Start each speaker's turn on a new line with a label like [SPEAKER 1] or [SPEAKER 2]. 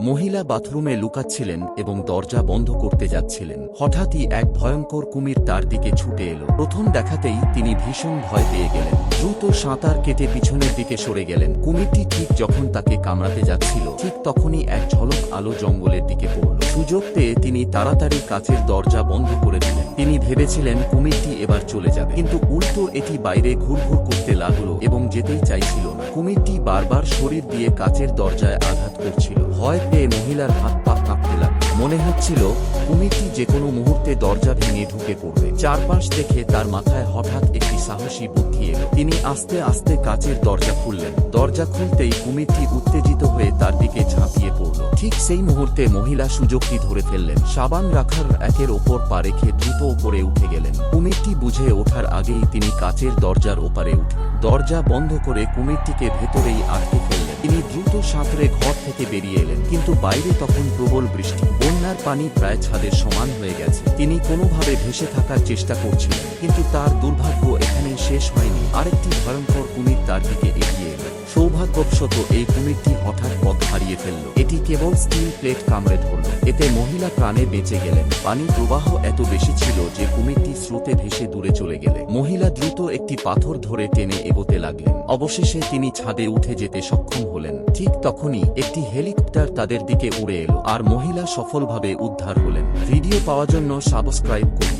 [SPEAKER 1] মহিলা বাথরুমে লুকাচ্ছিলেন এবং দরজা বন্ধ করতে যাচ্ছিলেন। হঠাৎই এক ভয়ঙ্কর কুমির তার দিকে ছুটে এলো। প্রথম দেখাতেই তিনি ভীষণ ভয় পেয়ে গেলেন। দ্রুত সাঁতার কেটে পিছনের দিকে সরে গেলেন। কুমিরটি ঠিক যখন তাকে কামড়াতে যাচ্ছিল, ঠিক তখনই এক ঝলক আলো জঙ্গলের দিকে পড়ল। সুযোগ পেয়ে তিনি তাড়াতাড়ি কাচের দরজা বন্ধ করে দিলেন। তিনি ভেবেছিলেন কুমিরটি এবার চলে যাবে, কিন্তু উল্টো এটি বাইরে ঘুরঘুর করতে লাগলো এবং যেতেই চাইছিল না। কুমিরটি বারবার শরীর দিয়ে কাচের দরজায় আঘাত করছিল। ভয় পেয়ে মহিলার হাত পা কাঁপতে লাগল। মনে হচ্ছিল কুমিরটি যে কোনো মুহূর্তে দরজা ভেঙে ঢুকে পড়বে। চারপাশ দেখে তার মাথায় হঠাৎ একটি সাহসী বুদ্ধি এলো। তিনি আস্তে আস্তে কাচের দরজা খুললেন। দরজা খুলতেই কুমিরটি উত্তেজিত হয়ে তার দিকে ঝাঁপিয়ে পড়ল। ঠিক সেই মুহূর্তে মহিলা সুযোগটি ধরে ফেললেন। সাবান রাখার একের ওপর পা রেখে দ্রুত ওপরে উঠে গেলেন। কুমিরটি বুঝে ওঠার আগেই তিনি কাচের দরজার ওপারে উঠে দরজা বন্ধ করে কুমিরটিকে ভেতরেই আটকে ফেললেন। তিনি দ্রুত সাঁতরে ঘর থেকে বেরিয়ে এলেন, কিন্তু বাইরে তখন প্রবল বৃষ্টি। বন্যার পানি প্রায় ছাদের সমান হয়ে গেছে। তিনি কোনোভাবে ভেসে থাকার চেষ্টা করছিলেন, কিন্তু তার দুর্ভাগ্য এখানেই শেষ হয়নি। আরেকটি ভয়ঙ্কর কুমির তার দিকে এগিয়ে এল। সৌভাগ্যবশত এই কুমিরটি হঠাৎ পথ হারিয়ে ফেলল। এটি কেবল স্টিল প্লেট কামড়ে ধরল। এতে মহিলা প্রাণে বেঁচে গেলেন। পানি প্রবাহ এত বেশি ছিল যে কুমিরটি স্রোতে ভেসে দূরে চলে গেলে মহিলা দ্রুত একটি পাথর ধরে টেনে এগোতে লাগলেন। অবশেষে তিনি ছাদে উঠে যেতে সক্ষম হলেন। ঠিক তখনই একটি হেলিকপ্টার তাদের দিকে উড়ে এলো আর মহিলা সফলভাবে উদ্ধার হলেন। ভিডিও পাওয়ার জন্য সাবস্ক্রাইব করুন।